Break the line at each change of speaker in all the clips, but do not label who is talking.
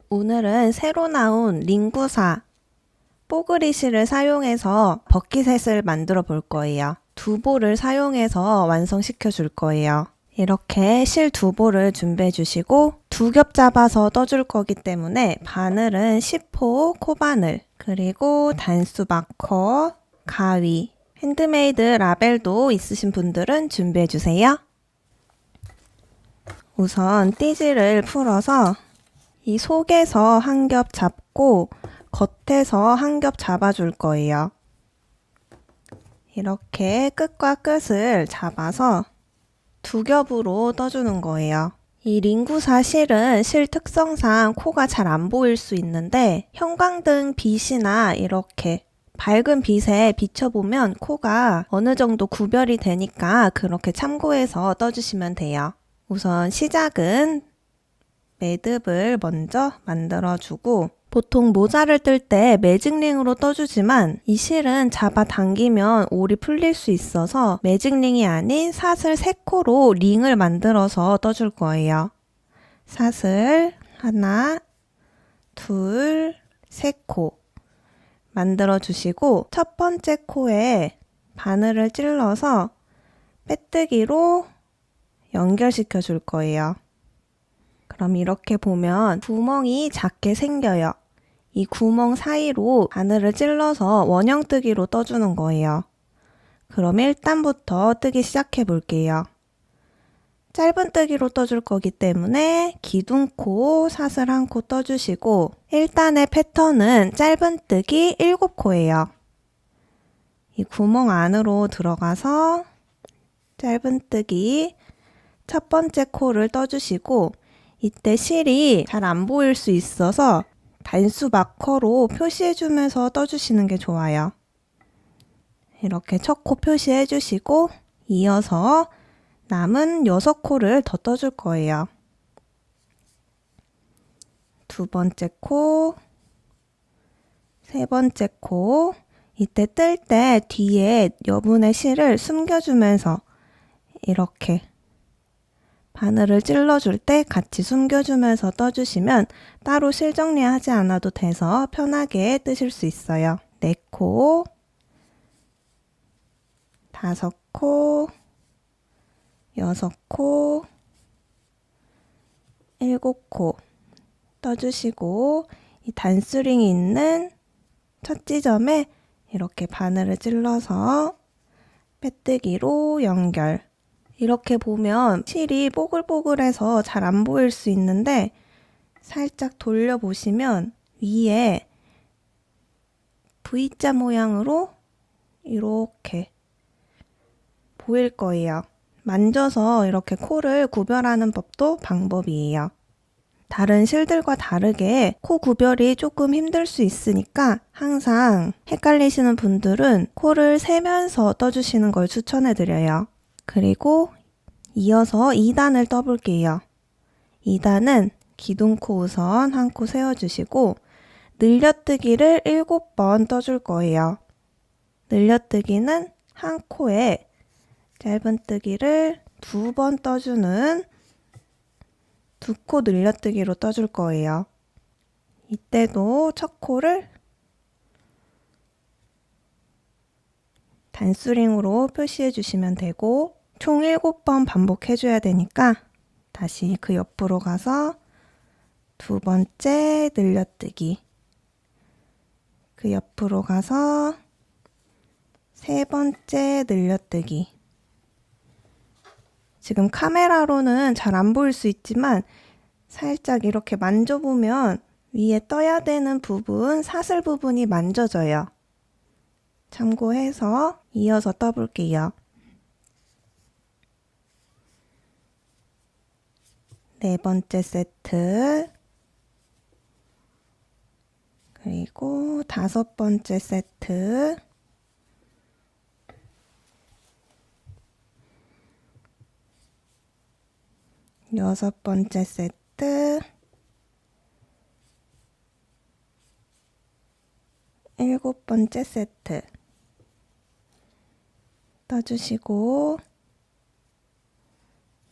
오늘은 새로 나온 링구사 뽀글이실을 사용해서 버킷햇을 만들어 볼 거예요. 두 볼을 사용해서 완성시켜 줄 거예요. 이렇게 실 두 볼을 준비해 주시고 두 겹 잡아서 떠줄 거기 때문에 바늘은 10호 코바늘, 그리고 단수 마커, 가위, 핸드메이드 라벨도 있으신 분들은 준비해 주세요. 우선 띠지를 풀어서 이 속에서 한 겹 잡고 겉에서 한 겹 잡아줄 거예요. 이렇게 끝과 끝을 잡아서 두 겹으로 떠주는 거예요. 이 링구사 실은 실 특성상 코가 잘 안 보일 수 있는데 형광등 빛이나 이렇게 밝은 빛에 비춰보면 코가 어느 정도 구별이 되니까 그렇게 참고해서 떠주시면 돼요. 우선 시작은 매듭을 먼저 만들어주고, 보통 모자를 뜰 때 매직링으로 떠주지만 이 실은 잡아당기면 올이 풀릴 수 있어서 매직링이 아닌 사슬 3코로 링을 만들어서 떠줄 거예요. 사슬 하나, 둘, 3코 만들어 주시고 첫 번째 코에 바늘을 찔러서 빼뜨기로 연결시켜 줄 거예요. 그럼 이렇게 보면 구멍이 작게 생겨요. 이 구멍 사이로 바늘을 찔러서 원형뜨기로 떠주는 거예요. 그럼 1단부터 뜨기 시작해 볼게요. 짧은 뜨기로 떠줄 거기 때문에 기둥코 사슬 1코 떠주시고 1단의 패턴은 짧은 뜨기 7코예요. 이 구멍 안으로 들어가서 짧은 뜨기 첫 번째 코를 떠주시고, 이때 실이 잘 안 보일 수 있어서 단수 마커로 표시해주면서 떠주시는 게 좋아요. 이렇게 첫 코 표시해 주시고 이어서 남은 6코를 더 떠줄 거예요. 두 번째 코, 세 번째 코, 이때 뜰 때 뒤에 여분의 실을 숨겨주면서 이렇게 바늘을 찔러줄 때 같이 숨겨주면서 떠주시면 따로 실 정리하지 않아도 돼서 편하게 뜨실 수 있어요. 4코, 5코, 6코, 7코 떠주시고 이 단수링이 있는 첫 지점에 이렇게 바늘을 찔러서 빼뜨기로 연결. 이렇게 보면 실이 뽀글뽀글해서 잘 안 보일 수 있는데 살짝 돌려보시면 위에 V자 모양으로 이렇게 보일 거예요. 만져서 이렇게 코를 구별하는 법도 방법이에요. 다른 실들과 다르게 코 구별이 조금 힘들 수 있으니까 항상 헷갈리시는 분들은 코를 세면서 떠주시는 걸 추천해드려요. 그리고 이어서 2단을 떠볼게요. 2단은 기둥코 우선 1코 세워주시고 늘려뜨기를 7번 떠줄 거예요. 늘려뜨기는 한 코에 짧은뜨기를 2번 떠주는 2코 늘려뜨기로 떠줄 거예요. 이때도 첫 코를 단수링으로 표시해 주시면 되고 총 7번 반복해 줘야 되니까 다시 그 옆으로 가서 두 번째 늘려뜨기, 그 옆으로 가서 세 번째 늘려뜨기. 지금 카메라로는 잘 안 보일 수 있지만 살짝 이렇게 만져보면 위에 떠야 되는 부분, 사슬 부분이 만져져요. 참고해서 이어서 떠볼게요. 네 번째 세트, 그리고 5번째 세트, 여섯 번째 세트, 7번째 세트. 떠주시고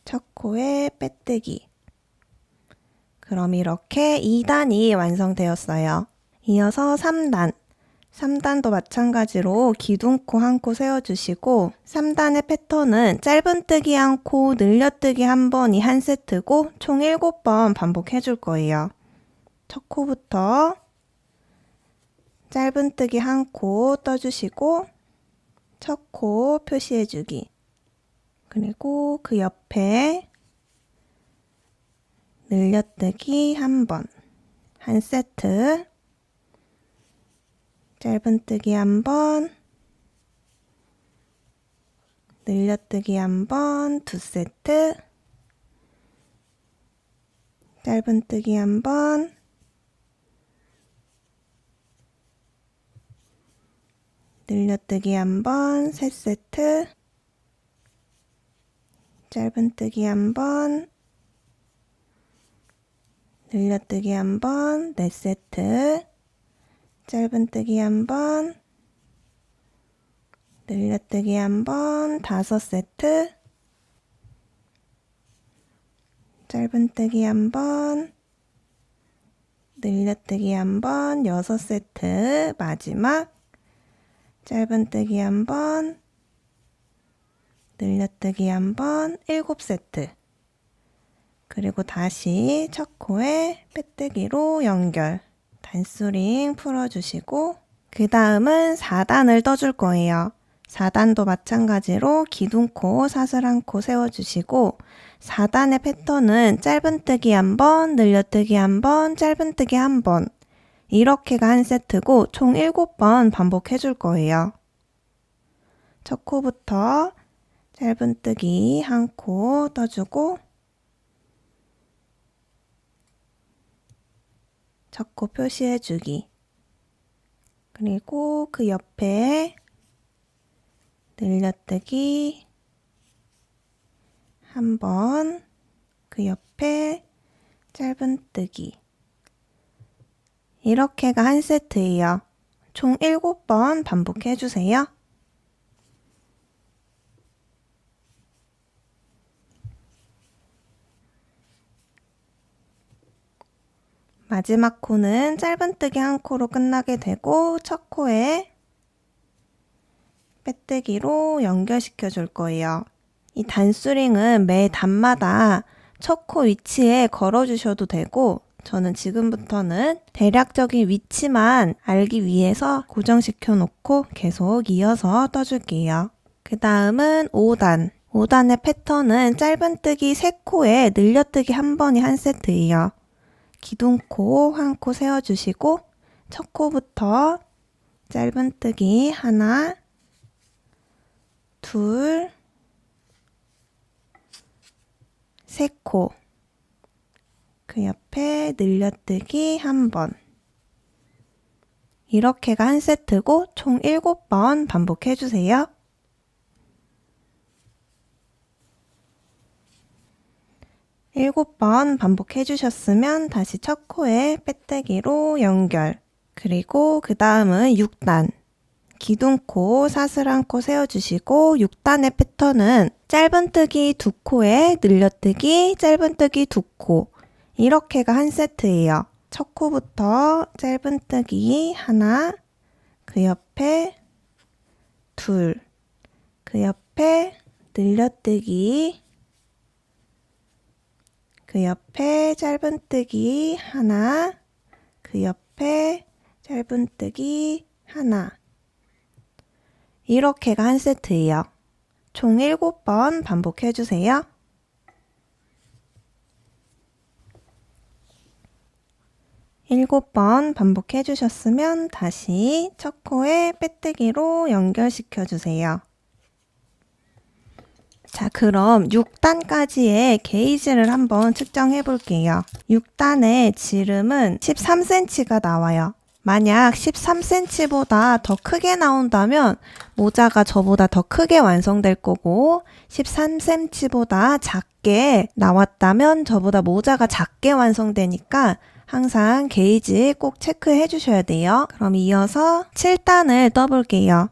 첫 코에 빼뜨기. 그럼 이렇게 2단이 완성되었어요. 이어서 3단. 3단도 마찬가지로 기둥코 한 코 세워주시고 3단의 패턴은 짧은뜨기 한 코, 늘려뜨기 한 번이 한 세트고 총 7번 반복해 줄 거예요. 첫 코부터 짧은뜨기 한 코 떠주시고 첫 코 표시해주기. 그리고 그 옆에 늘려뜨기 한 번, 한 세트. 짧은뜨기 한 번, 늘려뜨기 한 번, 두 세트. 짧은뜨기 한 번, 늘려뜨기 한 번, 세 세트. 짧은뜨기 한 번, 늘려뜨기 한 번, 네 세트. 짧은뜨기 한 번, 늘려뜨기 한 번, 5세트. 짧은뜨기 한 번, 늘려뜨기 한 번, 6세트. 마지막 짧은뜨기 한 번, 늘려뜨기 한 번, 7세트. 그리고 다시 첫 코에 빼뜨기로 연결. 단수링 풀어주시고 그 다음은 4단을 떠줄 거예요. 4단도 마찬가지로 기둥코, 사슬 한 코 세워주시고 4단의 패턴은 짧은뜨기 한 번, 늘려뜨기 한 번, 짧은뜨기 한 번. 이렇게가 한 세트고 총 7번 반복해 줄 거예요. 첫 코부터 짧은뜨기 한 코 떠주고 첫 코 표시해주기. 그리고 그 옆에 늘려뜨기 한 번, 그 옆에 짧은뜨기. 이렇게가 한 세트예요. 총 7번 반복해주세요. 마지막 코는 짧은뜨기 한 코로 끝나게 되고 첫 코에 빼뜨기로 연결시켜 줄 거예요. 이 단수링은 매 단마다 첫 코 위치에 걸어 주셔도 되고 저는 지금부터는 대략적인 위치만 알기 위해서 고정시켜 놓고 계속 이어서 떠줄게요. 그 다음은 5단. 5단의 패턴은 짧은뜨기 3코에 늘려뜨기 한 번이 한 세트예요. 기둥코 한 코 세워주시고 첫 코부터 짧은뜨기 하나, 둘, 세 코. 그 옆에 늘려뜨기 한 번. 이렇게가 한 세트고 총 7번 반복해주세요. 일곱 번 반복해 주셨으면 다시 첫 코에 빼뜨기로 연결. 그리고 그 다음은 6단. 기둥코, 사슬 한 코 세워주시고 6단의 패턴은 짧은뜨기 2코에 늘려뜨기, 짧은뜨기 2코. 이렇게가 한 세트예요. 첫 코부터 짧은뜨기 하나, 그 옆에 둘, 그 옆에 늘려뜨기, 그 옆에 짧은뜨기 하나, 그 옆에 짧은뜨기 하나. 이렇게가 한 세트예요. 총 7번 반복해주세요. 7번 반복해주셨으면 다시 첫 코에 빼뜨기로 연결시켜주세요. 자, 그럼 6단까지의 게이지를 한번 측정해 볼게요. 6단의 지름은 13cm가 나와요. 만약 13cm보다 더 크게 나온다면 모자가 저보다 더 크게 완성될 거고 13cm보다 작게 나왔다면 저보다 모자가 작게 완성되니까 항상 게이지 꼭 체크해 주셔야 돼요. 그럼 이어서 7단을 떠볼게요.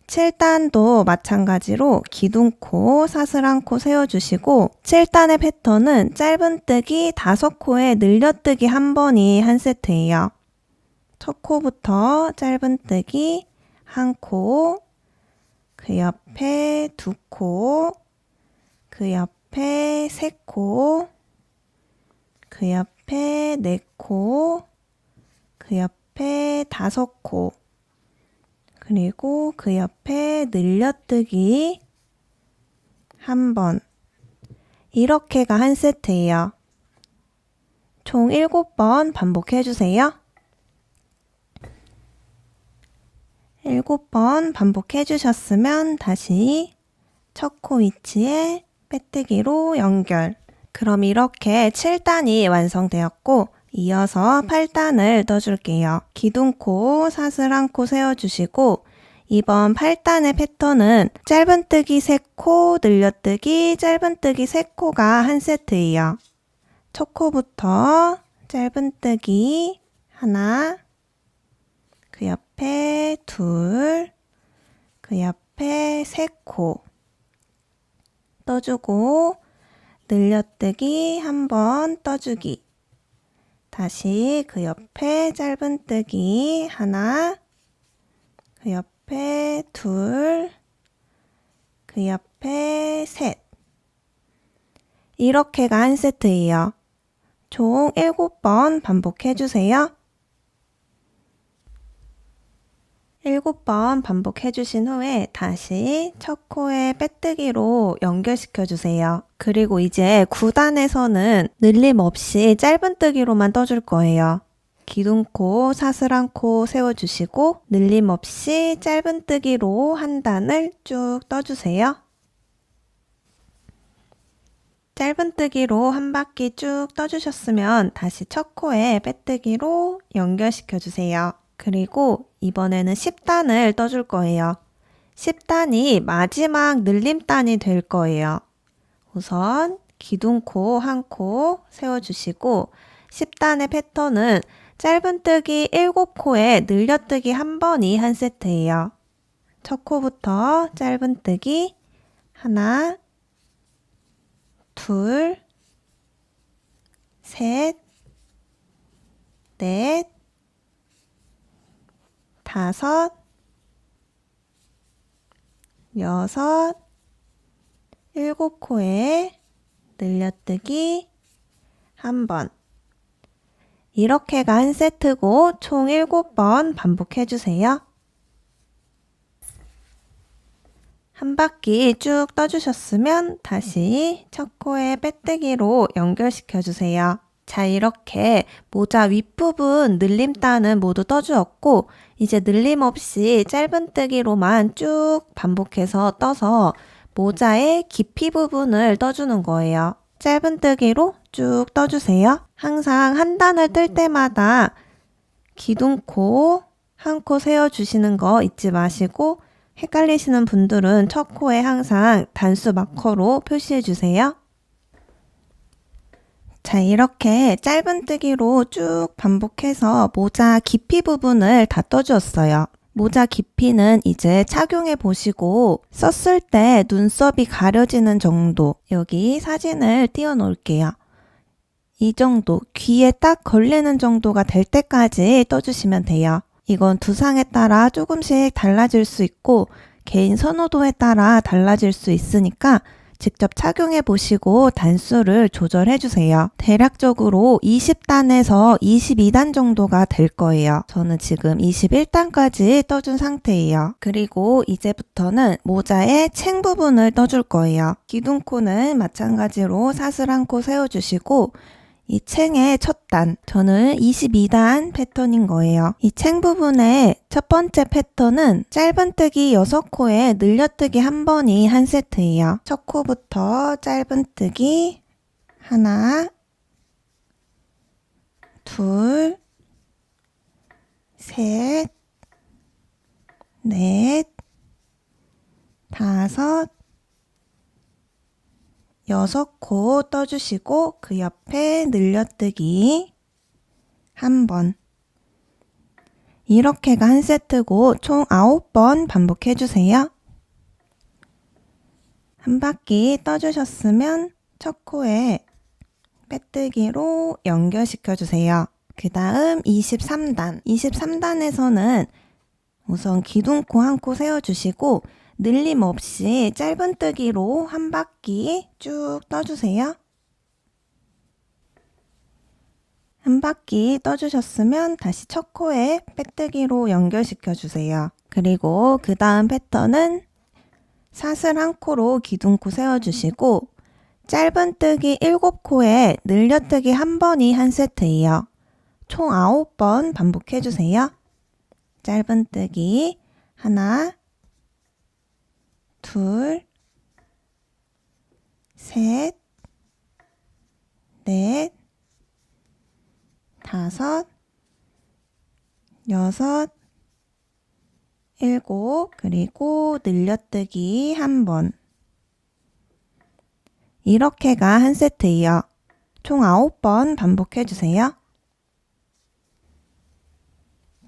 7단도 마찬가지로 기둥코, 사슬한 코 세워주시고 7단의 패턴은 짧은뜨기 5코에 늘려뜨기 한 번이 한 세트예요. 첫 코부터 짧은뜨기 한 코, 그 옆에 2코, 그 옆에 3코, 그 옆에 4코, 그 옆에 5코, 그리고 그 옆에 늘려뜨기 한 번. 이렇게가 한 세트예요. 총 7번 반복해주세요. 7번 반복해주셨으면 다시 첫 코 위치에 빼뜨기로 연결. 그럼 이렇게 7단이 완성되었고 이어서 8단을 떠줄게요. 기둥코, 사슬한 코 세워주시고 이번 8단의 패턴은 짧은뜨기 3코, 늘려뜨기, 짧은뜨기 3코가 한 세트예요. 첫 코부터 짧은뜨기 하나, 그 옆에 2, 그 옆에 3코 떠주고 늘려뜨기 한 번 떠주기. 다시 그 옆에 짧은뜨기 하나, 그 옆에 2, 그 옆에 3. 이렇게가 한 세트예요. 총 7번 반복해주세요. 7번 반복해주신 후에 다시 첫 코에 빼뜨기로 연결시켜주세요. 그리고 이제 9단에서는 늘림 없이 짧은뜨기로만 떠줄 거예요. 기둥코, 사슬한 코 세워주시고 늘림 없이 짧은뜨기로 한 단을 쭉 떠주세요. 짧은뜨기로 한 바퀴 쭉 떠주셨으면 다시 첫 코에 빼뜨기로 연결시켜주세요. 그리고 이번에는 10단을 떠줄 거예요. 10단이 마지막 늘림단이 될 거예요. 우선 기둥코 한 코 세워주시고 10단의 패턴은 짧은뜨기 7코에 늘려뜨기 한 번이 한 세트예요. 첫 코부터 짧은뜨기 하나, 둘, 셋, 넷, 5, 6, 7코에 늘려뜨기 한 번. 이렇게가 한 세트고 총 7번 반복해주세요. 한 바퀴 쭉 떠주셨으면 다시 첫 코에 빼뜨기로 연결시켜주세요. 자, 이렇게 모자 윗부분 늘림단은 모두 떠주었고 이제 늘림 없이 짧은뜨기로만 쭉 반복해서 떠서 모자의 깊이 부분을 떠주는 거예요. 짧은뜨기로 쭉 떠주세요. 항상 한 단을 뜰 때마다 기둥코 한 코 세워주시는 거 잊지 마시고 헷갈리시는 분들은 첫 코에 항상 단수 마커로 표시해주세요. 자, 이렇게 짧은뜨기로 쭉 반복해서 모자 깊이 부분을 다 떠주었어요. 모자 깊이는 이제 착용해 보시고 썼을 때 눈썹이 가려지는 정도, 여기 사진을 띄워 놓을게요. 이 정도, 귀에 딱 걸리는 정도가 될 때까지 떠주시면 돼요. 이건 두상에 따라 조금씩 달라질 수 있고 개인 선호도에 따라 달라질 수 있으니까 직접 착용해 보시고 단수를 조절해 주세요. 대략적으로 20단에서 22단 정도가 될 거예요. 저는 지금 21단까지 떠준 상태예요. 그리고 이제부터는 모자의 챙 부분을 떠줄 거예요. 기둥코는 마찬가지로 사슬한 코 세워주시고 이 챙의 첫 단, 저는 22단 패턴인 거예요. 이 챙 부분의 첫 번째 패턴은 짧은뜨기 6코에 늘려뜨기 한 번이 한 세트예요. 첫 코부터 짧은뜨기 하나, 둘, 셋, 넷, 5, 6코 떠주시고 그 옆에 늘려뜨기 한 번. 이렇게가 한 세트고 총 9번 반복해주세요. 한 바퀴 떠주셨으면 첫 코에 빼뜨기로 연결시켜주세요. 그 다음 23단. 23단에서는 우선 기둥코 한 코 세워주시고 늘림 없이 짧은뜨기로 한 바퀴 쭉 떠주세요. 한 바퀴 떠주셨으면 다시 첫 코에 빼뜨기로 연결시켜주세요. 그리고 그 다음 패턴은 사슬 한 코로 기둥코 세워주시고 짧은뜨기 7코에 늘려뜨기 한 번이 한 세트예요. 총 9번 반복해주세요. 짧은뜨기 하나, 둘, 셋, 넷, 다섯, 여섯, 일곱, 그리고 늘려뜨기 한 번. 이렇게가 한 세트예요. 총 9번 반복해주세요.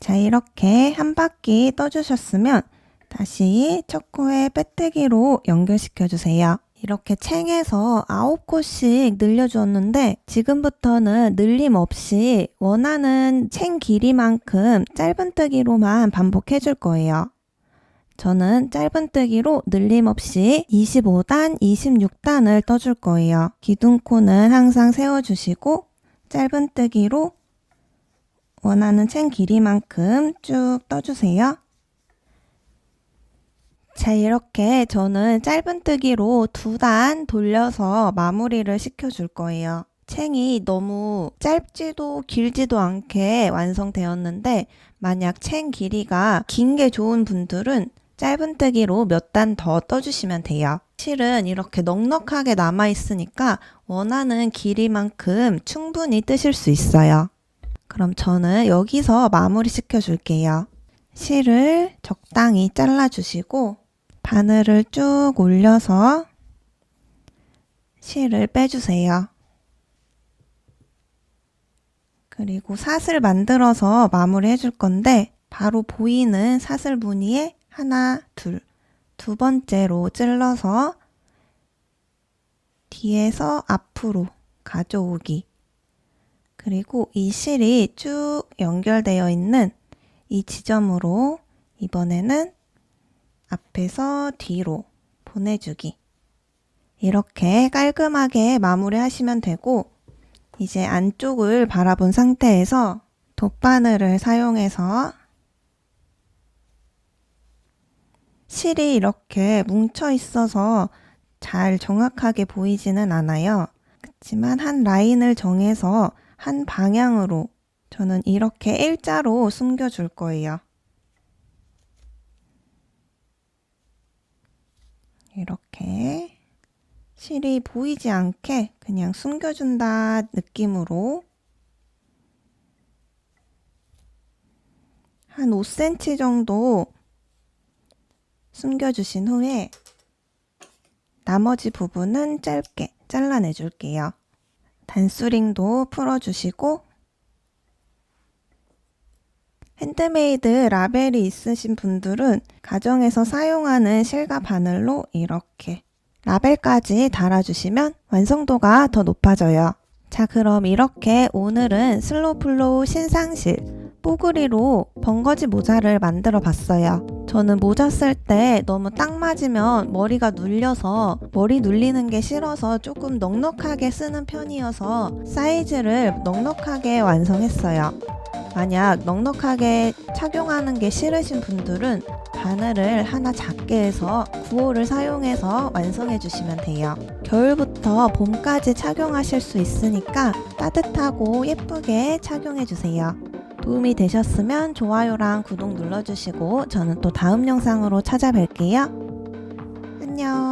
자, 이렇게 한 바퀴 떠주셨으면 다시 첫 코에 빼뜨기로 연결시켜주세요. 이렇게 챙에서 9코씩 늘려주었는데 지금부터는 늘림 없이 원하는 챙 길이만큼 짧은뜨기로만 반복해줄 거예요. 저는 짧은뜨기로 늘림 없이 25단, 26단을 떠줄 거예요. 기둥코는 항상 세워주시고 짧은뜨기로 원하는 챙 길이만큼 쭉 떠주세요. 자, 이렇게 저는 짧은뜨기로 2단 돌려서 마무리를 시켜줄 거예요. 챙이 너무 짧지도 길지도 않게 완성되었는데 만약 챙 길이가 긴 게 좋은 분들은 짧은뜨기로 몇 단 더 떠주시면 돼요. 실은 이렇게 넉넉하게 남아있으니까 원하는 길이만큼 충분히 뜨실 수 있어요. 그럼 저는 여기서 마무리 시켜줄게요. 실을 적당히 잘라주시고 바늘을 쭉 올려서 실을 빼주세요. 그리고 사슬 만들어서 마무리 해줄 건데 바로 보이는 사슬 무늬에 하나, 둘, 두 번째로 찔러서 뒤에서 앞으로 가져오기. 그리고 이 실이 쭉 연결되어 있는 이 지점으로 이번에는 앞에서 뒤로 보내주기. 이렇게 깔끔하게 마무리 하시면 되고 이제 안쪽을 바라본 상태에서 돗바늘을 사용해서 실이 이렇게 뭉쳐 있어서 잘 정확하게 보이지는 않아요. 그렇지만 한 라인을 정해서 한 방향으로 저는 이렇게 일자로 숨겨줄 거예요. 이렇게 실이 보이지 않게 그냥 숨겨준다 느낌으로 한 5cm 정도 숨겨주신 후에 나머지 부분은 짧게 잘라내 줄게요. 단수링도 풀어주시고 핸드메이드 라벨이 있으신 분들은 가정에서 사용하는 실과 바늘로 이렇게 라벨까지 달아주시면 완성도가 더 높아져요. 자, 그럼 이렇게 오늘은 슬로플로우 신상실 뽀글이로 번거지 모자를 만들어 봤어요. 저는 모자 쓸 때 너무 딱 맞으면 머리가 눌려서 머리 눌리는 게 싫어서 조금 넉넉하게 쓰는 편이어서 사이즈를 넉넉하게 완성했어요. 만약 넉넉하게 착용하는 게 싫으신 분들은 바늘을 하나 작게 해서 9호를 사용해서 완성해 주시면 돼요. 겨울부터 봄까지 착용하실 수 있으니까 따뜻하고 예쁘게 착용해 주세요. 도움이 되셨으면 좋아요랑 구독 눌러주시고 저는 또 다음 영상으로 찾아뵐게요. 안녕.